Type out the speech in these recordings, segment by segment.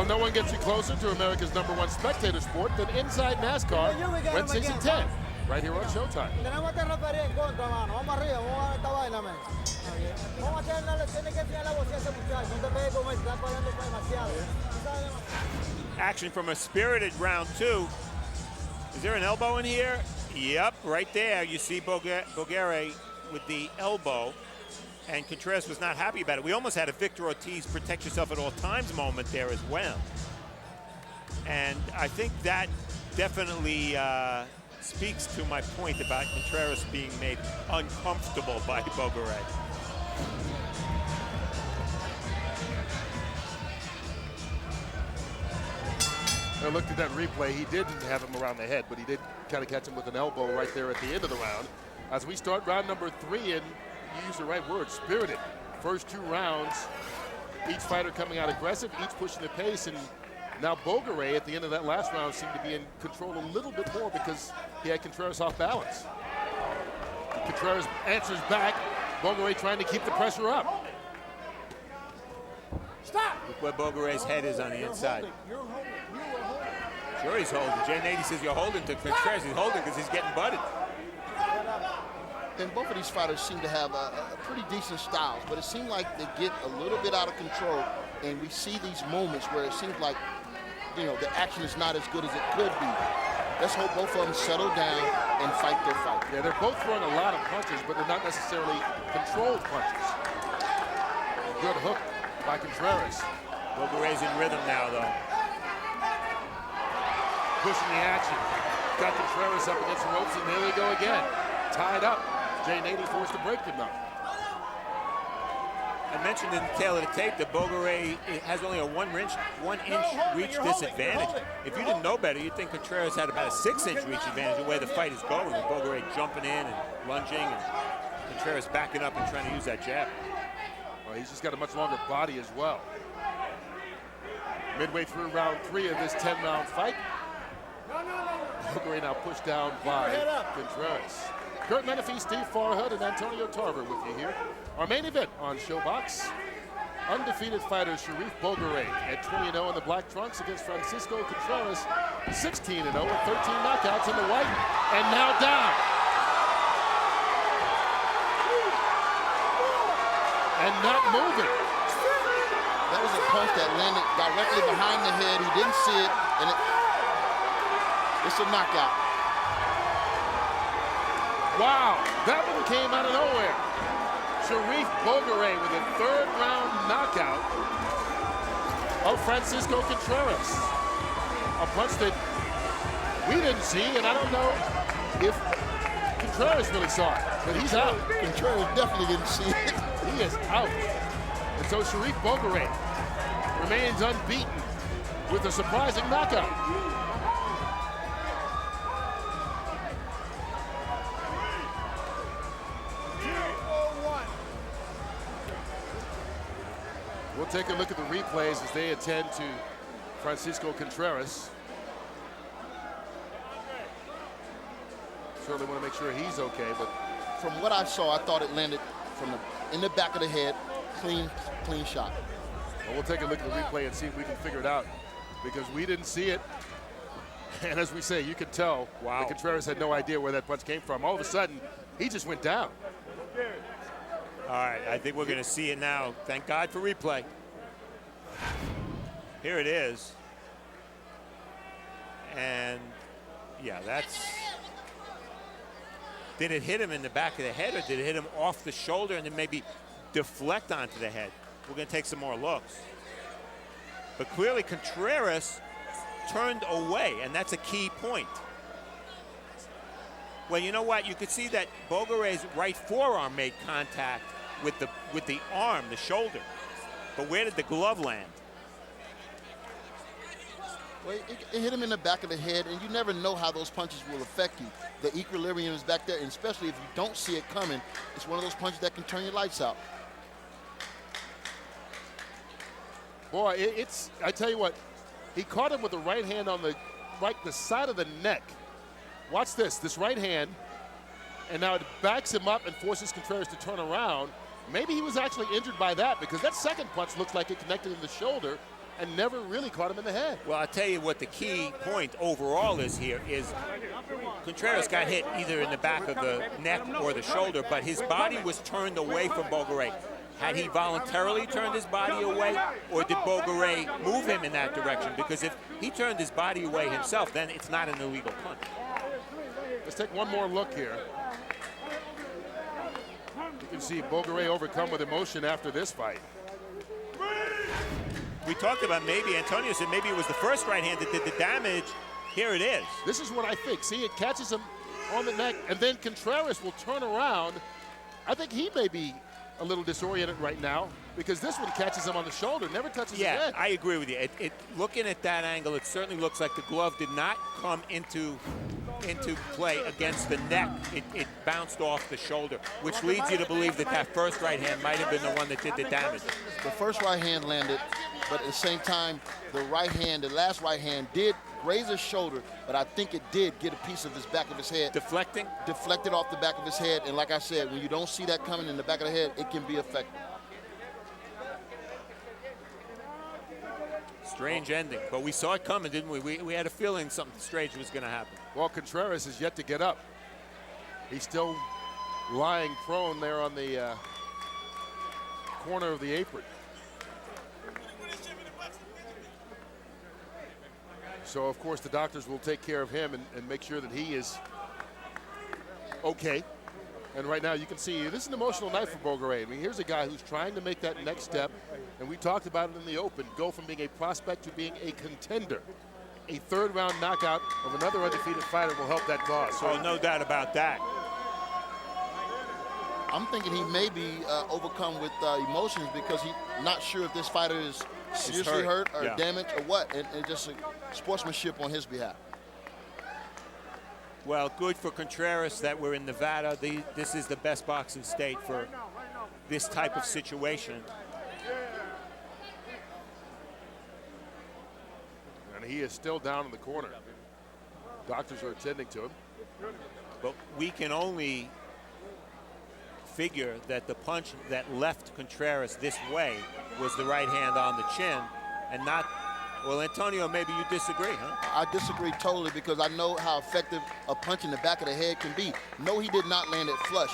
no one gets you closer to America's #1 spectator sport than Inside NASCAR, Wednesdays at 10, right here on Showtime. Action from a spirited round 2. Is there an elbow in here? Yep, right there. You see Bogere with the elbow, and Contreras was not happy about it. We almost had a Victor Ortiz protect yourself at all times moment there as well. And I think that definitely speaks to my point about Contreras being made uncomfortable by Bogere. I looked at that replay. He didn't have him around the head, but he did kind of catch him with an elbow right there at the end of the round. As we start round number 3, and you use the right word, spirited. First 2 rounds, each fighter coming out aggressive, each pushing the pace, and now Bogere at the end of that last round seemed to be in control a little bit more because he had Contreras off balance. Contreras answers back, Bogere trying to keep the pressure up. Stop! Look where Bogere's head is on the inside. Sure he's holding. Jen 80 says you're holding to Contreras. He's holding because he's getting butted. And both of these fighters seem to have a pretty decent styles, but it seems like they get a little bit out of control, and we see these moments where it seems like, you know, the action is not as good as it could be. Let's hope both of them settle down and fight their fight. Yeah, they're both throwing a lot of punches, but they're not necessarily controlled punches. Good hook by Contreras. Bogere's in rhythm now, though. Pushing the action. Got Contreras up against the ropes, and there they go again. Tied up. Jay Nady forced to break them now. I mentioned in the tail of the tape that Bogere has only a one inch reach disadvantage. If you didn't know better, you'd think Contreras had about a 6-inch reach advantage the way the fight is going, with Bogere jumping in and lunging, and Contreras backing up and trying to use that jab. Well, he's just got a much longer body as well. Midway through round 3 of this 10-round fight. Bogere now pushed down by Contreras. Kurt Menefee, Steve Farhood, and Antonio Tarver with you here. Our main event on ShowBox. Undefeated fighter Sharif Bogere at 20-0 in the black trunks against Francisco Contreras, 16-0 with 13 knockouts in the white, and now down. And not moving. That was a punch that landed directly behind the head. He didn't see it, and it's a knockout. Wow, that one came out of nowhere. Sharif Bogere with a 3rd round knockout of Francisco Contreras. A punch that we didn't see, and I don't know if Contreras really saw it, but he's out. Contreras definitely didn't see it. He is out. And so Sharif Bogere remains unbeaten with a surprising knockout. We'll take a look at the replays as they attend to Francisco Contreras. Certainly want to make sure he's okay, but from what I saw, I thought it landed in the back of the head, clean shot. Well, we'll take a look at the replay and see if we can figure it out, because we didn't see it. And as we say, you could tell that Contreras had no idea where that punch came from. All of a sudden, he just went down. All right, I think we're going to see it now. Thank God for replay. Here it is. And, yeah, that's... Did it hit him in the back of the head, or did it hit him off the shoulder and then maybe deflect onto the head? We're going to take some more looks. But clearly Contreras turned away, and that's a key point. Well, you know what? You could see that Bogere's right forearm made contact with the arm, the shoulder. But where did the glove land? Well, it hit him in the back of the head, and you never know how those punches will affect you. The equilibrium is back there, and especially if you don't see it coming, it's one of those punches that can turn your lights out. Boy, I tell you what, he caught him with the right hand on the side of the neck. Watch this right hand, and now it backs him up and forces Contreras to turn around. Maybe he was actually injured by that, because that second punch looks like it connected in the shoulder, and never really caught him in the head. Well, I'll tell you what the key point overall is here is Contreras got hit either in the back of the neck or the shoulder, but his body was turned away from Bogere. Had he voluntarily turned his body away, or did Bogere move him in that direction? Because if he turned his body away himself, then it's not an illegal punch. Let's take one more look here. You can see Bogere overcome with emotion after this fight. We talked about maybe, Antonio said maybe it was the first right hand that did the damage. Here it is. This is what I think. See, it catches him on the neck, and then Contreras will turn around. I think he may be a little disoriented right now because this one catches him on the shoulder, never touches his head. Yeah, I agree with you. Looking at that angle, it certainly looks like the glove did not come into play against the neck. It bounced off the shoulder, which leads you to believe that that first right hand might have been the one that did the damage. The first right hand landed, but at the same time, the last right hand did graze his shoulder, but I think it did get a piece of his back of his head. Deflecting? Deflected off the back of his head, and like I said, when you don't see that coming in the back of the head, it can be effective. Strange ending, but we saw it coming, didn't we? We had a feeling something strange was going to happen. Well, Contreras is yet to get up. He's still lying prone there on the corner of the apron. So, of course, the doctors will take care of him and make sure that he is okay. And right now you can see this is an emotional night for Bogere. I mean, here's a guy who's trying to make that next step, and we talked about it in the open, go from being a prospect to being a contender. A third-round knockout of another undefeated fighter will help that cause. So, oh, no doubt about that. I'm thinking he may be overcome with emotions because he's not sure if this fighter is seriously hurt or damaged or what, and just a sportsmanship on his behalf. Well, good for Contreras that we're in Nevada. This is the best boxing state for this type of situation. And he is still down in the corner. Doctors are attending to him. But we can only figure that the punch that left Contreras this way was the right hand on the chin and not. Well, Antonio, maybe you disagree, huh? I disagree totally because I know how effective a punch in the back of the head can be. No, he did not land it flush.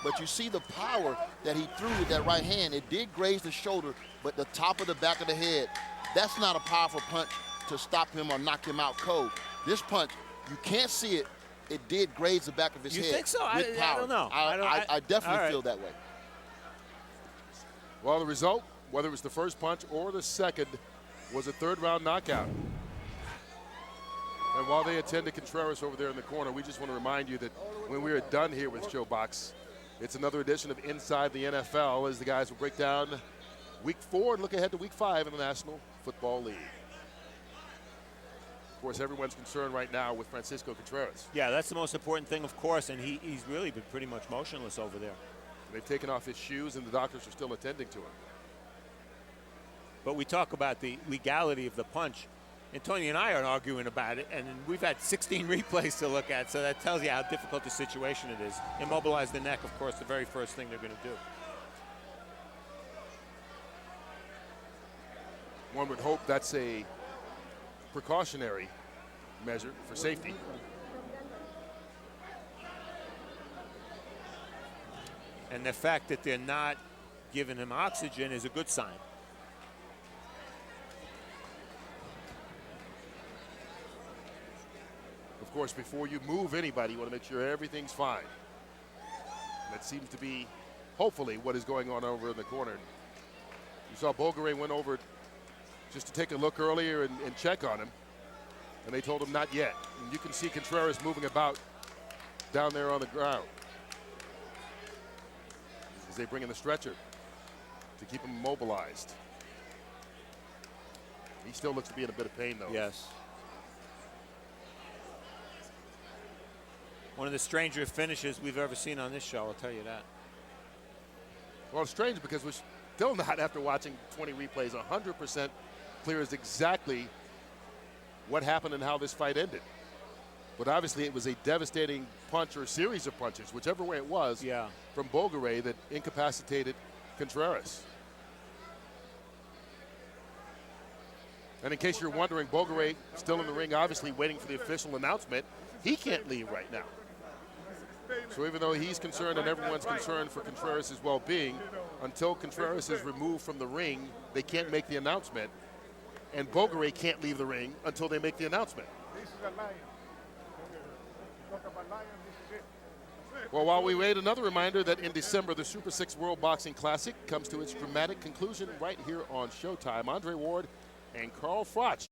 But you see the power that he threw with that right hand. It did graze the shoulder, but the top of the back of the head, that's not a powerful punch to stop him or knock him out cold. This punch, you can't see it. It did graze the back of his head. You think so? With power. I don't know. I definitely feel that way. Well, the result, whether it was the first punch or the second, was a third-round knockout. And while they attend to Contreras over there in the corner, we just want to remind you that when we are done here with Showbox, it's another edition of Inside the NFL as the guys will break down Week 4 and look ahead to Week 5 in the National Football League. Of course, everyone's concerned right now with Francisco Contreras. Yeah, that's the most important thing, of course, and he's really been pretty much motionless over there. They've taken off his shoes, and the doctors are still attending to him. But we talk about the legality of the punch. Antonio and I are arguing about it, and we've had 16 replays to look at, so that tells you how difficult the situation it is. Immobilize the neck, of course, the very first thing they're going to do. One would hope that's a precautionary measure for safety. And the fact that they're not giving him oxygen is a good sign. Of course, before you move anybody, you want to make sure everything's fine. And that seems to be, hopefully, what is going on over in the corner. You saw Bogere went over just to take a look earlier and check on him, and they told him not yet. And you can see Contreras moving about down there on the ground as they bring in the stretcher to keep him immobilized. He still looks to be in a bit of pain, though. Yes. One of the stranger finishes we've ever seen on this show, I'll tell you that. Well, it's strange because we're still not, after watching 20 replays, 100% clear as exactly what happened and how this fight ended. But obviously it was a devastating punch or a series of punches, whichever way it was, from Bogere that incapacitated Contreras. And in case you're wondering, Bogere still in the ring, obviously waiting for the official announcement. He can't leave right now. So even though he's concerned and everyone's concerned for Contreras' well-being, until Contreras is removed from the ring, they can't make the announcement. And Bogere can't leave the ring until they make the announcement. Well, while we wait, another reminder that in December, the Super 6 World Boxing Classic comes to its dramatic conclusion right here on Showtime. Andre Ward and Carl Froch